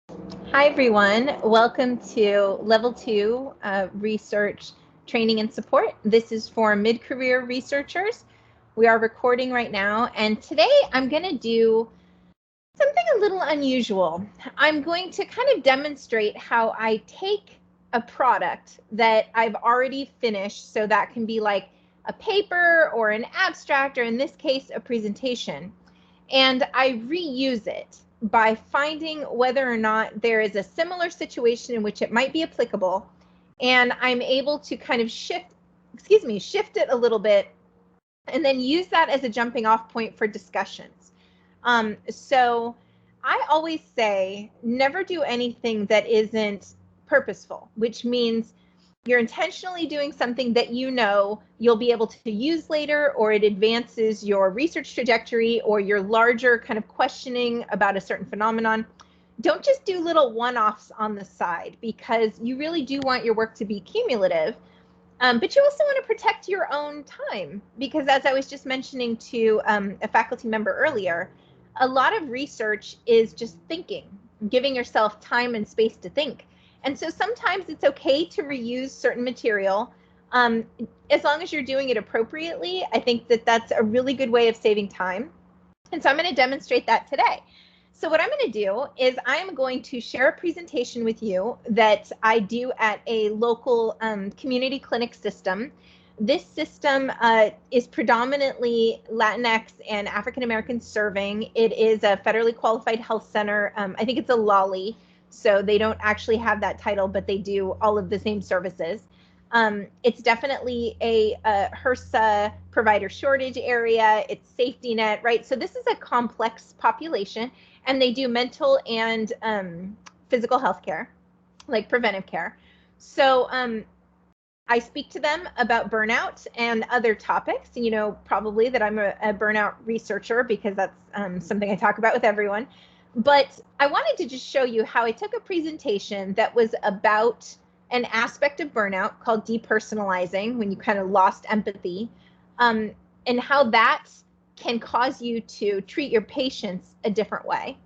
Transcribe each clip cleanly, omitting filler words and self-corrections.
Hi, everyone. Welcome to Level 2 Research Training and Support. This is for mid-career researchers. We are recording right now, and today I'm going to do something a little unusual. I'm going to kind of demonstrate how I take a product that I've already finished, so that can be like a paper or an abstract, or in this case, a presentation, and I reuse it by finding whether or not there is a similar situation in which it might be applicable, and I'm able to kind of shift it a little bit, and then use that as a jumping off point for discussions. So I always say never do anything that isn't purposeful, which means you're intentionally doing something that you know you'll be able to use later, or it advances your research trajectory or your larger kind of questioning about a certain phenomenon. Don't just do little one-offs on the side, because you really do want your work to be cumulative. But you also want to protect your own time, because as I was just mentioning to a faculty member earlier, a lot of research is just thinking, giving yourself time and space to think. And so sometimes it's okay to reuse certain material, as long as you're doing it appropriately. I think that that's a really good way of saving time. And so I'm going to demonstrate that today. So what I'm going to do is I'm going to share a presentation with you that I do at a local community clinic system. This system is predominantly Latinx and African American serving. It is a federally qualified health center. I think it's a LALI, so they don't actually have that title, but they do all of the same services. It's definitely a HRSA provider shortage area. It's safety net, right? So this is a complex population, and they do mental and physical health care, like preventive care. So I speak to them about burnout and other topics. You know, probably that I'm a burnout researcher, because that's something I talk about with everyone. But I wanted to just show you how I took a presentation that was about an aspect of burnout called depersonalizing, when you kind of lost empathy, and how that can cause you to treat your patients a different way.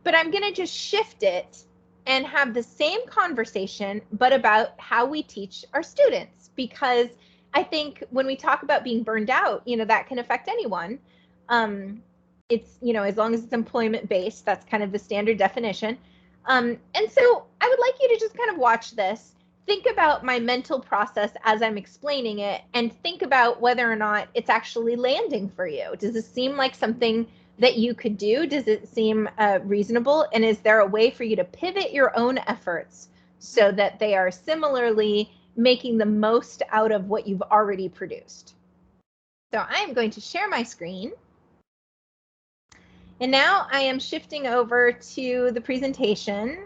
But I'm going to just shift it and have the same conversation, but about how we teach our students, because I think when we talk about being burned out, you know, that can affect anyone. It's, you know, as long as it's employment based, that's kind of the standard definition. And so I would like you to just kind of watch this, think about my mental process as I'm explaining it, and think about whether or not it's actually landing for you. Does this seem like something that you could do? Does it seem reasonable? And is there a way for you to pivot your own efforts so that they are similarly making the most out of what you've already produced? So I am going to share my screen. And now I am shifting over to the presentation.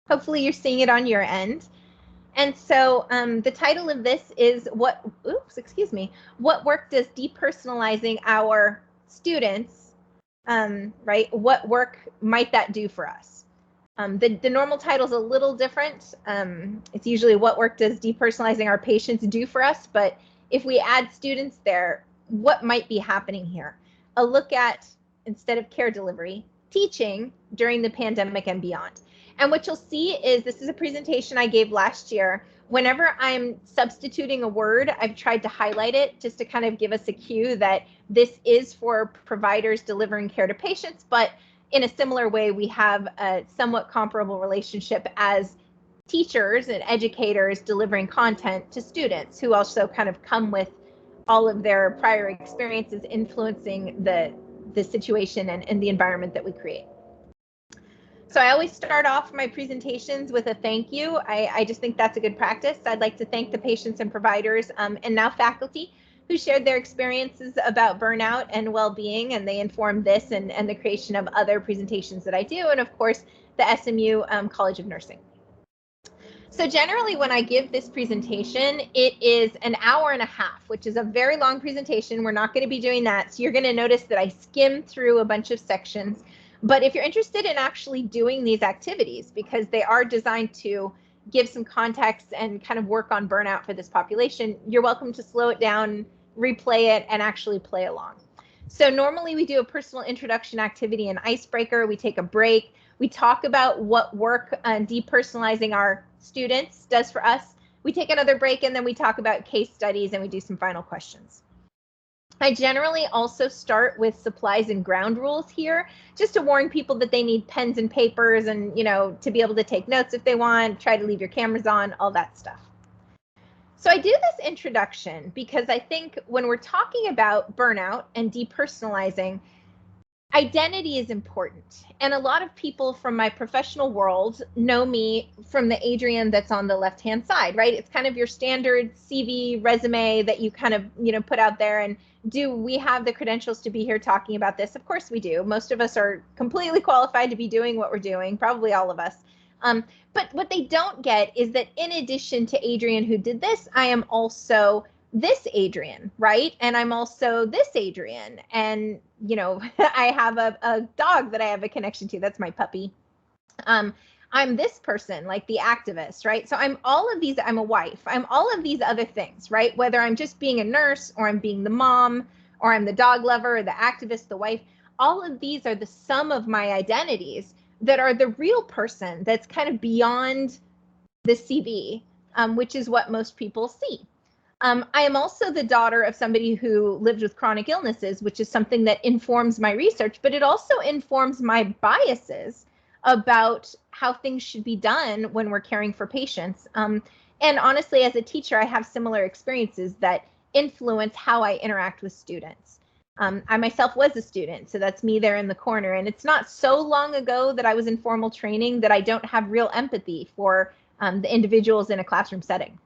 Hopefully you're seeing it on your end. And so the title of this is what work does depersonalizing our students, right? What work might that do for us? The normal title is a little different. It's usually what work does depersonalizing our patients do for us? But if we add students there, what might be happening here? A look at, instead of care delivery, teaching during the pandemic and beyond. And what you'll see is, this is a presentation I gave last year. Whenever I'm substituting a word, I've tried to highlight it just to kind of give us a cue that this is for providers delivering care to patients, but in a similar way, we have a somewhat comparable relationship as teachers and educators delivering content to students, who also kind of come with all of their prior experiences influencing the situation and the environment that we create. So I always start off my presentations with a thank you. I just think that's a good practice. I'd like to thank the patients and providers, and now faculty, who shared their experiences about burnout and well-being, and they informed this and the creation of other presentations that I do, and of course, the SMU College of Nursing. So generally, when I give this presentation, it is an hour and a half, which is a very long presentation. We're not going to be doing that. So you're going to notice that I skim through a bunch of sections. But if you're interested in actually doing these activities, because they are designed to give some context and kind of work on burnout for this population, you're welcome to slow it down, replay it, and actually play along. So normally we do a personal introduction activity and icebreaker. We take a break. We talk about what work depersonalizing our students does for us. We take another break, and then we talk about case studies, and we do some final questions. I generally also start with supplies and ground rules here, just to warn people that they need pens and papers and, to be able to take notes if they want, try to leave your cameras on, all that stuff. So I do this introduction because I think when we're talking about burnout and depersonalizing, identity is important. And a lot of people from my professional world know me from the Adrienne that's on the left-hand side, right? It's kind of your standard CV resume that you kind of, put out there. And do we have the credentials to be here talking about this? Of course we do. Most of us are completely qualified to be doing what we're doing, probably all of us. But what they don't get is that in addition to Adrienne who did this, I am also this Adrienne, right? And I'm also this Adrienne. And, I have a dog that I have a connection to. That's my puppy. I'm this person, like the activist, right? So I'm all of these, I'm a wife, I'm all of these other things, right? Whether I'm just being a nurse or I'm being the mom or I'm the dog lover or the activist, the wife, all of these are the sum of my identities that are the real person that's kind of beyond the CV, which is what most people see. I am also the daughter of somebody who lived with chronic illnesses, which is something that informs my research, but it also informs my biases about how things should be done when we're caring for patients. And honestly, as a teacher, I have similar experiences that influence how I interact with students. I myself was a student, so that's me there in the corner. And it's not so long ago that I was in formal training that I don't have real empathy for the individuals in a classroom setting.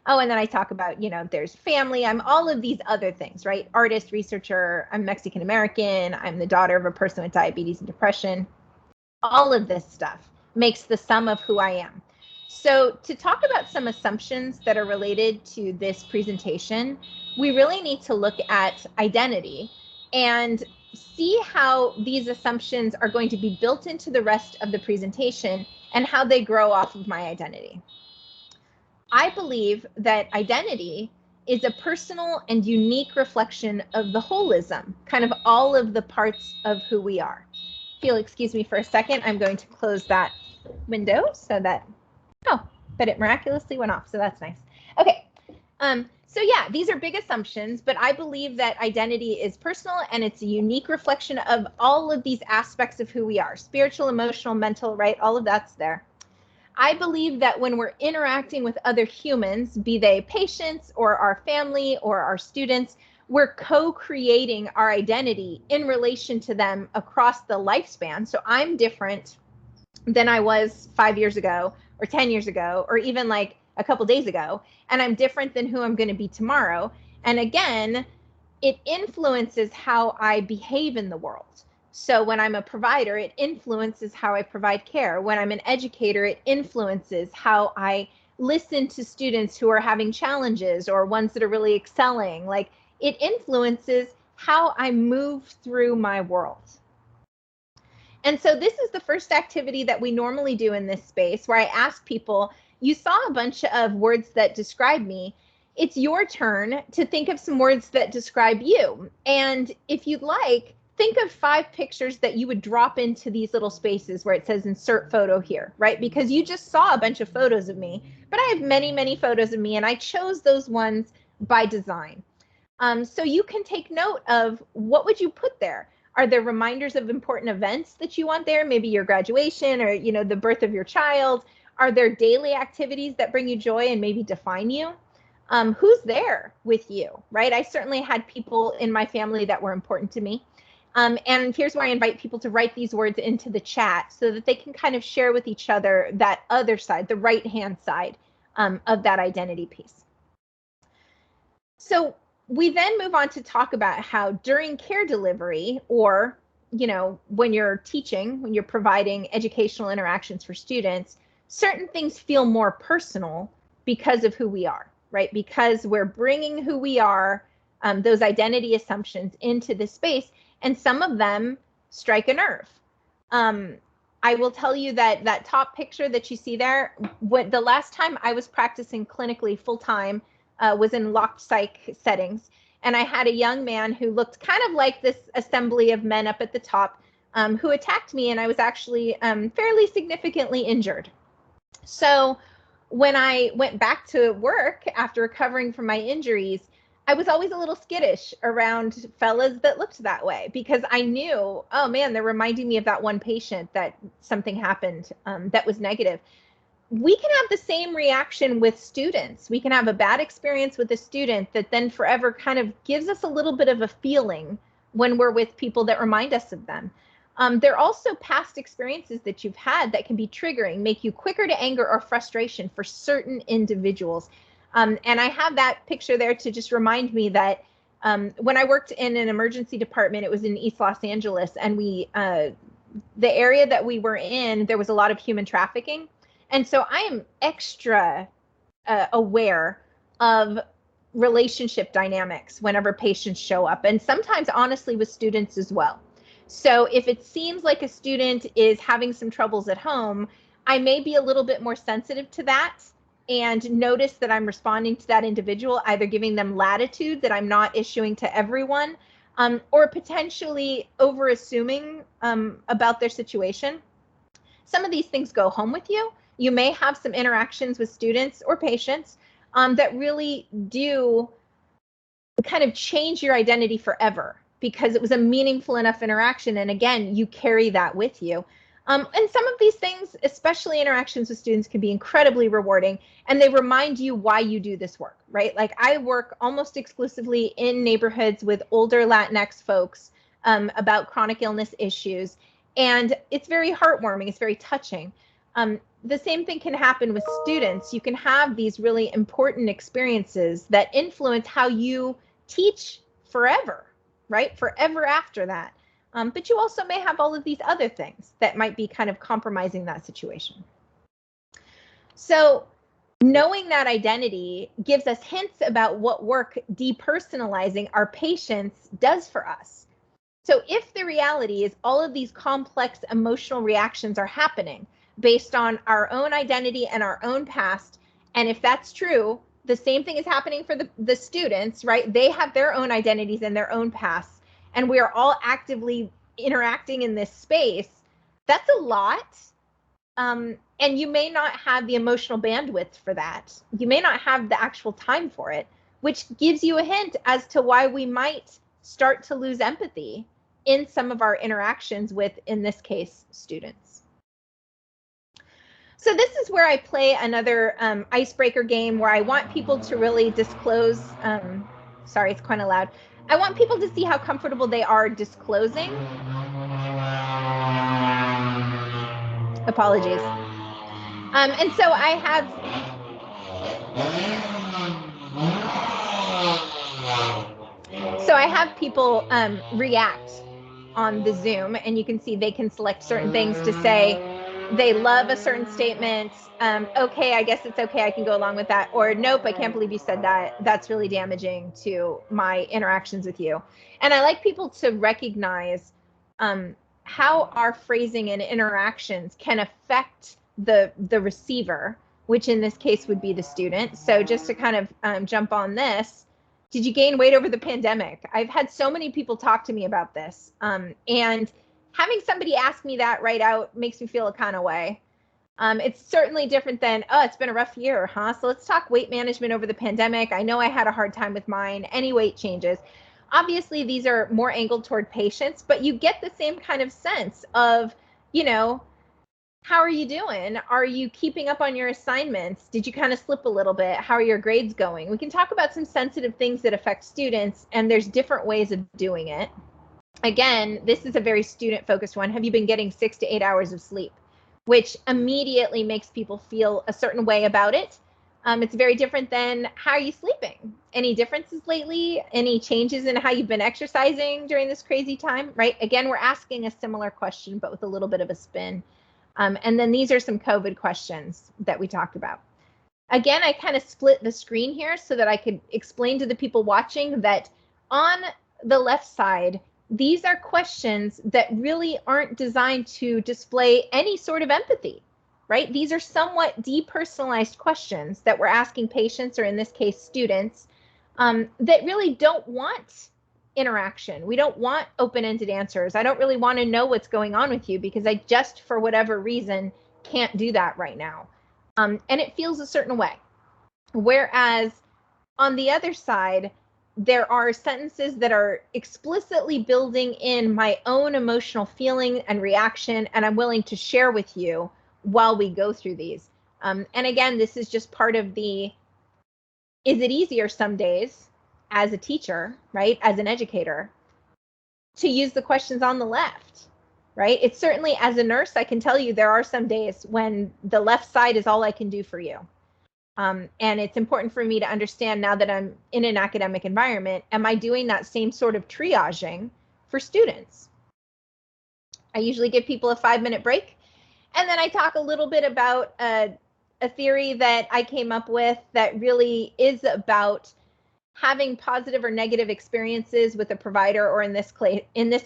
Oh, and then I talk about, there's family. I'm all of these other things, right? Artist, researcher, I'm Mexican American. I'm the daughter of a person with diabetes and depression. All of this stuff makes the sum of who I am. So to talk about some assumptions that are related to this presentation, we really need to look at identity and see how these assumptions are going to be built into the rest of the presentation and how they grow off of my identity. I believe that identity is a personal and unique reflection of the holism, kind of all of the parts of who we are. If you'll excuse me for a second, I'm going to close that window so that, but it miraculously went off, so that's nice. Okay, so yeah, these are big assumptions, but I believe that identity is personal and it's a unique reflection of all of these aspects of who we are, spiritual, emotional, mental, right? All of that's there. I believe that when we're interacting with other humans, be they patients or our family or our students, we're co-creating our identity in relation to them across the lifespan. So I'm different than I was 5 years ago or 10 years ago, or even like a couple days ago. And I'm different than who I'm going to be tomorrow. And again, it influences how I behave in the world. So when I'm a provider, it influences how I provide care. When I'm an educator, it influences how I listen to students who are having challenges or ones that are really excelling. Like, it influences how I move through my world. And so this is the first activity that we normally do in this space, where I ask people, you saw a bunch of words that describe me. It's your turn to think of some words that describe you. And if you'd like, think of 5 pictures that you would drop into these little spaces where it says insert photo here, right? Because you just saw a bunch of photos of me, but I have many, many photos of me, and I chose those ones by design. So you can take note of what would you put there. Are there reminders of important events that you want there? Maybe your graduation or, the birth of your child. Are there daily activities that bring you joy and maybe define you? Who's there with you, right? I certainly had people in my family that were important to me. And here's where I invite people to write these words into the chat so that they can kind of share with each other that other side, the right-hand side of that identity piece. So we then move on to talk about how during care delivery, or, when you're teaching, when you're providing educational interactions for students, certain things feel more personal because of who we are, right? Because we're bringing who we are, those identity assumptions into this space, and some of them strike a nerve. I will tell you that that top picture that you see there, the last time I was practicing clinically full-time was in locked psych settings. And I had a young man who looked kind of like this assembly of men up at the top, who attacked me, and I was actually fairly significantly injured. So when I went back to work after recovering from my injuries, I was always a little skittish around fellas that looked that way, because I knew, oh man, they're reminding me of that one patient that something happened that was negative. We can have the same reaction with students. We can have a bad experience with a student that then forever kind of gives us a little bit of a feeling when we're with people that remind us of them. There are also past experiences that you've had that can be triggering, make you quicker to anger or frustration for certain individuals. And I have that picture there to just remind me that when I worked in an emergency department, it was in East Los Angeles, and the area that we were in, there was a lot of human trafficking. And so I am extra aware of relationship dynamics whenever patients show up, and sometimes honestly with students as well. So if it seems like a student is having some troubles at home, I may be a little bit more sensitive to that and notice that I'm responding to that individual, either giving them latitude that I'm not issuing to everyone, or potentially over assuming about their situation. Some of these things go home with you. You may have some interactions with students or patients that really do kind of change your identity forever, because it was a meaningful enough interaction. And again, you carry that with you. And some of these things, especially interactions with students, can be incredibly rewarding, and they remind you why you do this work, right? Like, I work almost exclusively in neighborhoods with older Latinx folks about chronic illness issues, and it's very heartwarming. It's very touching. The same thing can happen with students. You can have these really important experiences that influence how you teach forever, right? Forever after that. But you also may have all of these other things that might be kind of compromising that situation. So knowing that identity gives us hints about what work depersonalizing our patients does for us. So if the reality is all of these complex emotional reactions are happening based on our own identity and our own past, and if that's true, the same thing is happening for the students, right? They have their own identities and their own pasts, and we are all actively interacting in this space. That's a lot. And you may not have the emotional bandwidth for that. You may not have the actual time for it, which gives you a hint as to why we might start to lose empathy in some of our interactions with, in this case, students. So this is where I play another icebreaker game where I want people to really disclose. Sorry, it's kind of loud. I want people to see how comfortable they are disclosing. Apologies. And so I have. So I have people react on the Zoom, and you can see they can select certain things to say. They love a certain statement. Okay, I guess it's okay. I can go along with that. Or nope, I can't believe you said that. That's really damaging to my interactions with you. And I like people to recognize how our phrasing and interactions can affect the receiver, which in this case would be the student. So just to kind of jump on this, did you gain weight over the pandemic? I've had so many people talk to me about this. And having somebody ask me that right out makes me feel a kind of way. It's certainly different than, oh, it's been a rough year, huh? So let's talk weight management over the pandemic. I know I had a hard time with mine. Any weight changes? Obviously, these are more angled toward patients, but you get the same kind of sense of, you know, how are you doing? Are you keeping up on your assignments? Did you kind of slip a little bit? How are your grades going? We can talk about some sensitive things that affect students, and there's different ways of doing it. Again, this is a very student-focused one. Have you been getting 6 to 8 hours of sleep? Which immediately makes people feel a certain way about it. It's very different than, how are you sleeping? Any differences lately? Any changes in how you've been exercising during this crazy time, right? Again, we're asking a similar question, but with a little bit of a spin. And then these are some COVID questions that we talked about. Again, I kind of split the screen here so that I could explain to the people watching that on the left side, these are questions that really aren't designed to display any sort of empathy, right? These are somewhat depersonalized questions that we're asking patients, or in this case, students, that really don't want interaction. We don't want open-ended answers. I don't really want to know what's going on with you because I just, for whatever reason, can't do that right now. And it feels a certain way. Whereas on the other side, there are sentences that are explicitly building in my own emotional feeling and reaction, and I'm willing to share with you while we go through these. And again, this is just part of the, is it easier some days as a teacher, right, as an educator, to use the questions on the left, right? It's certainly, as a nurse, I can tell you there are some days when the left side is all I can do for you. And it's important for me to understand now that I'm in an academic environment, am I doing that same sort of triaging for students? I usually give people a 5-minute break, and then I talk a little bit about a theory that I came up with that really is about having positive or negative experiences with a provider, or in this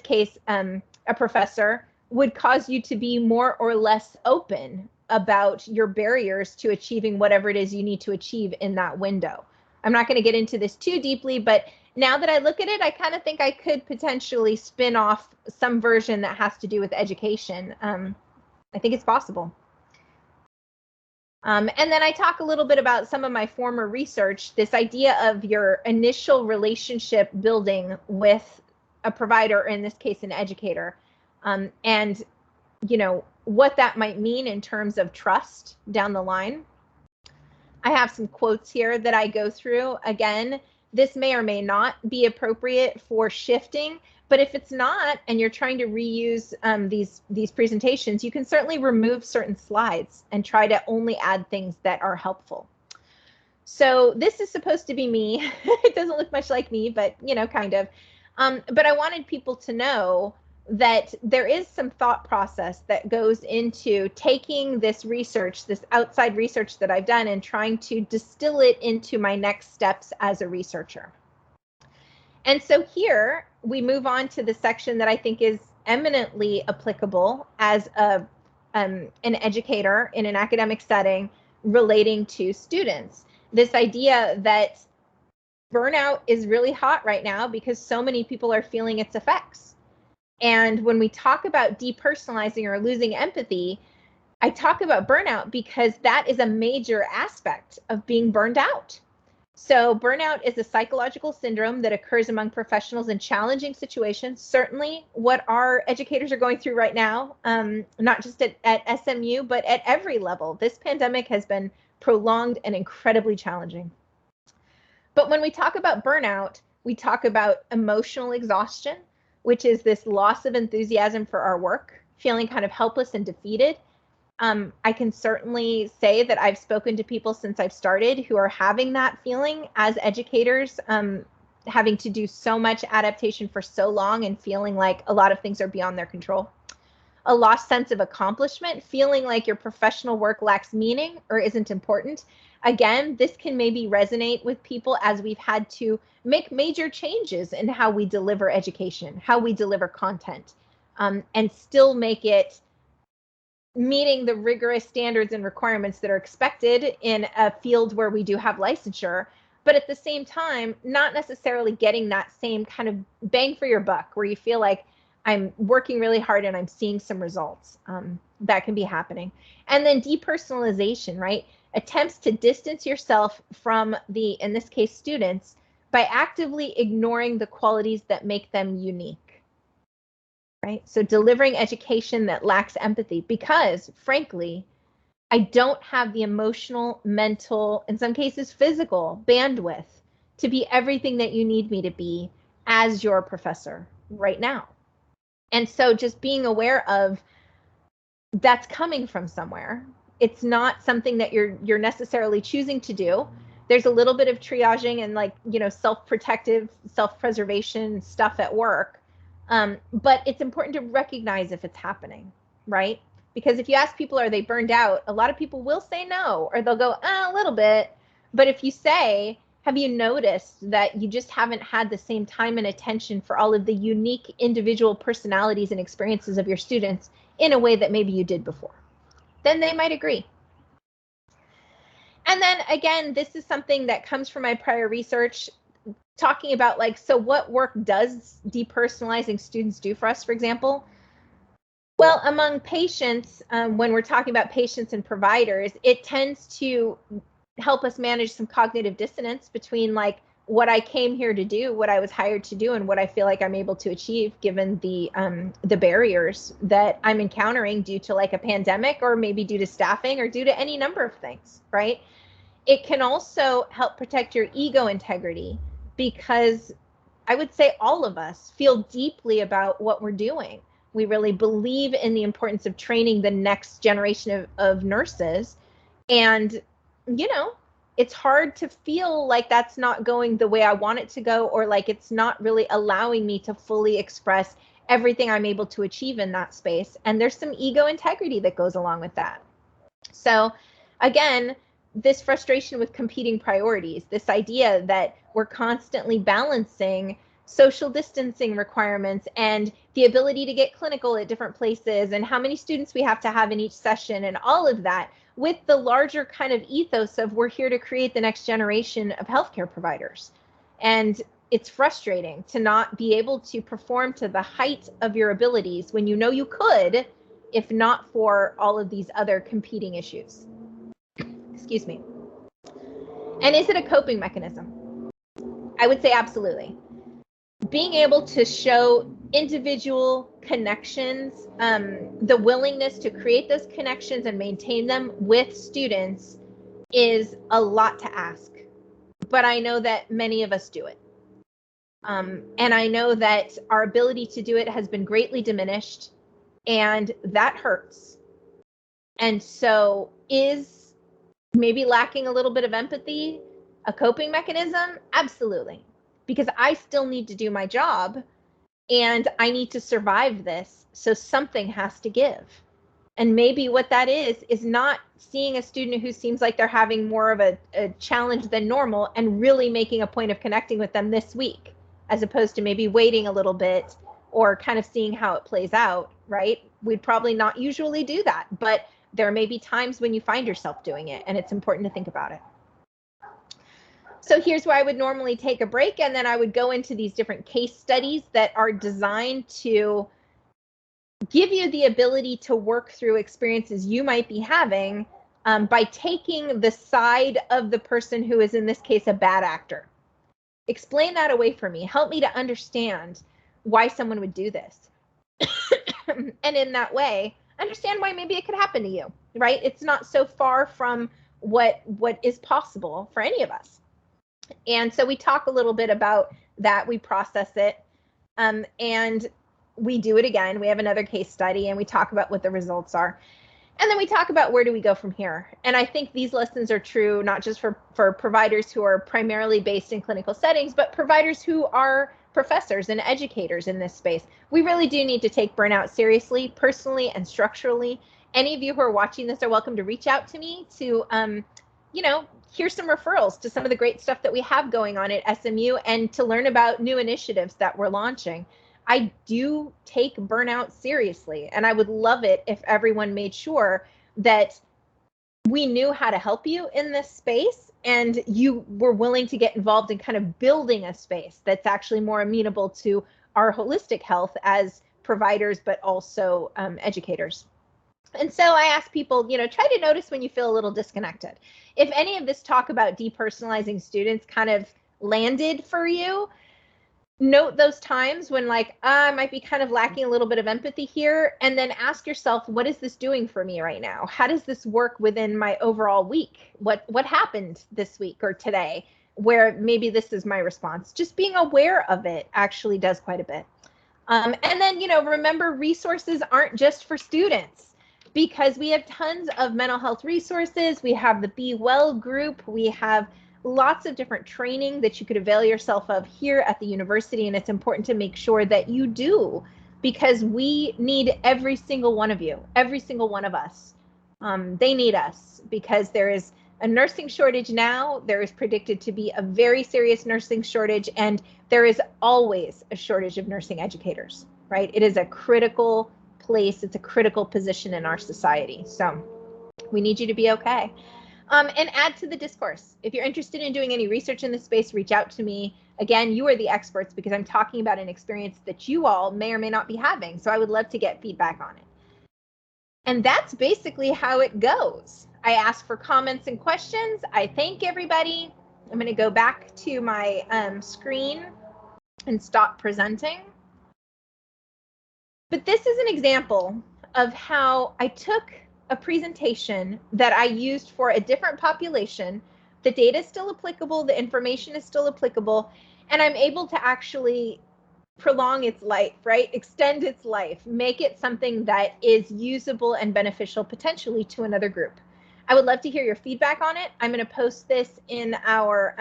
case, a professor, would cause you to be more or less open about your barriers to achieving whatever it is you need to achieve in that window. I'm not going to get into this too deeply, but now that I look at it, I kind of think I could potentially spin off some version that has to do with education. I think it's possible. And then I talk a little bit about some of my former research, this idea of your initial relationship building with a provider, or in this case, an educator, and what that might mean in terms of trust down the line. I have some quotes here that I go through. Again, this may or may not be appropriate for shifting, but if it's not, and you're trying to reuse these presentations, you can certainly remove certain slides and try to only add things that are helpful. So this is supposed to be me. It doesn't look much like me, but kind of. But I wanted people to know that there is some thought process that goes into taking this research, this outside research that I've done, and trying to distill it into my next steps as a researcher. And so here we move on to the section that I think is eminently applicable as an educator in an academic setting relating to students. This idea that burnout is really hot right now because so many people are feeling its effects. And when we talk about depersonalizing or losing empathy, I talk about burnout because that is a major aspect of being burned out. So burnout is a psychological syndrome that occurs among professionals in challenging situations, certainly what our educators are going through right now, not just at SMU, but at every level. This pandemic has been prolonged and incredibly challenging. But when we talk about burnout, we talk about emotional exhaustion, which is this loss of enthusiasm for our work, feeling kind of helpless and defeated. I can certainly say that I've spoken to people since I've started who are having that feeling as educators, having to do so much adaptation for so long and feeling like a lot of things are beyond their control. A lost sense of accomplishment, feeling like your professional work lacks meaning or isn't important. Again, this can maybe resonate with people as we've had to make major changes in how we deliver education, how we deliver content, and still make it meeting the rigorous standards and requirements that are expected in a field where we do have licensure, but at the same time, not necessarily getting that same kind of bang for your buck where you feel like I'm working really hard and I'm seeing some results. That can be happening. And then depersonalization, right? Attempts to distance yourself from the, in this case, students, by actively ignoring the qualities that make them unique. Right? So delivering education that lacks empathy because, frankly, I don't have the emotional, mental, in some cases physical bandwidth to be everything that you need me to be as your professor right now. And so just being aware of that's coming from somewhere. It's not something that you're necessarily choosing to do. There's a little bit of triaging and self-protective, self-preservation stuff at work. But it's important to recognize if it's happening, right? Because if you ask people, are they burned out? A lot of people will say no, or they'll go, a little bit. But if you say, have you noticed that you just haven't had the same time and attention for all of the unique individual personalities and experiences of your students in a way that maybe you did before? Then they might agree. And then again, this is something that comes from my prior research. talking about like, so what work does depersonalizing students do for us, for example? Well, among patients, when we're talking about patients and providers, it tends to help us manage some cognitive dissonance between like what I came here to do, what I was hired to do, and what I feel like I'm able to achieve given the barriers that I'm encountering due to like a pandemic, or maybe due to staffing, or due to any number of things, right? It can also help protect your ego integrity, because I would say all of us feel deeply about what we're doing. We really believe in the importance of training the next generation of nurses. And, you know, it's hard to feel like that's not going the way I want it to go, or like it's not really allowing me to fully express everything I'm able to achieve in that space. And there's some ego integrity that goes along with that. So again, this frustration with competing priorities, this idea that we're constantly balancing social distancing requirements and the ability to get clinical at different places and how many students we have to have in each session and all of that, with the larger kind of ethos of we're here to create the next generation of healthcare providers. And it's frustrating to not be able to perform to the height of your abilities when you know you could, if not for all of these other competing issues. Excuse me. And is it a coping mechanism? I would say absolutely. Being able to show individual connections, the willingness to create those connections and maintain them with students is a lot to ask. But I know that many of us do it. And I know that our ability to do it has been greatly diminished, and that hurts. And so is maybe lacking a little bit of empathy a coping mechanism? Absolutely. Because I still need to do my job and I need to survive this. So something has to give. And maybe what that is not seeing a student who seems like they're having more of a challenge than normal and really making a point of connecting with them this week, as opposed to maybe waiting a little bit or kind of seeing how it plays out, right? We'd probably not usually do that, but there may be times when you find yourself doing it, and it's important to think about it. So here's where I would normally take a break, and then I would go into these different case studies that are designed to give you the ability to work through experiences you might be having by taking the side of the person who is, in this case, a bad actor. Explain that away for me. Help me to understand why someone would do this. And in that way, understand why maybe it could happen to you, right? It's not so far from what is possible for any of us. And so we talk a little bit about that. We process it, and we do it again. We have another case study, and we talk about what the results are. And then we talk about where do we go from here. And I think these lessons are true not just for providers who are primarily based in clinical settings, but providers who are professors and educators in this space. We really do need to take burnout seriously, personally and structurally. Any of you who are watching this are welcome to reach out to me to, here's some referrals to some of the great stuff that we have going on at SMU, and to learn about new initiatives that we're launching. I do take burnout seriously, and I would love it if everyone made sure that we knew how to help you in this space, and you were willing to get involved in kind of building a space that's actually more amenable to our holistic health as providers, but also educators. And so I ask people, try to notice when you feel a little disconnected. If any of this talk about depersonalizing students kind of landed for you, note those times when like, I might be kind of lacking a little bit of empathy here, and then ask yourself, what is this doing for me right now? How does this work within my overall week? What happened this week or today where maybe this is my response? Just being aware of it actually does quite a bit. And then, remember, resources aren't just for students, because we have tons of mental health resources. We have the Be Well group. We have lots of different training that you could avail yourself of here at the university. And it's important to make sure that you do, because we need every single one of you, every single one of us. They need us, because there is a nursing shortage now. There is predicted to be a very serious nursing shortage, and there is always a shortage of nursing educators, right? It is a critical place. It's a critical position in our society. So we need you to be okay. And add to the discourse. If you're interested in doing any research in this space, reach out to me. Again, you are the experts because I'm talking about an experience that you all may or may not be having. So I would love to get feedback on it. And that's basically how it goes. I ask for comments and questions. I thank everybody. I'm going to go back to my screen and stop presenting. But this is an example of how I took a presentation that I used for a different population. The data is still applicable, the information is still applicable, and I'm able to actually prolong its life, right? Extend its life, make it something that is usable and beneficial potentially to another group. I would love to hear your feedback on it. I'm going to post this in our,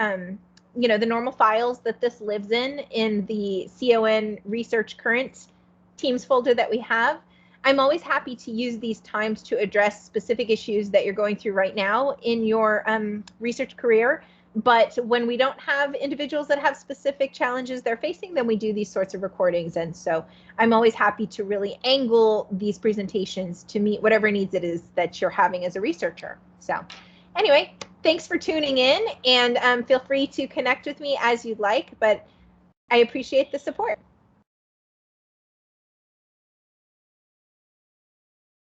the normal files that this lives in the CON Research Current Teams folder that we have. I'm always happy to use these times to address specific issues that you're going through right now in your research career. But when we don't have individuals that have specific challenges they're facing, then we do these sorts of recordings. And so I'm always happy to really angle these presentations to meet whatever needs it is that you're having as a researcher. So anyway, thanks for tuning in, and feel free to connect with me as you'd like, but I appreciate the support.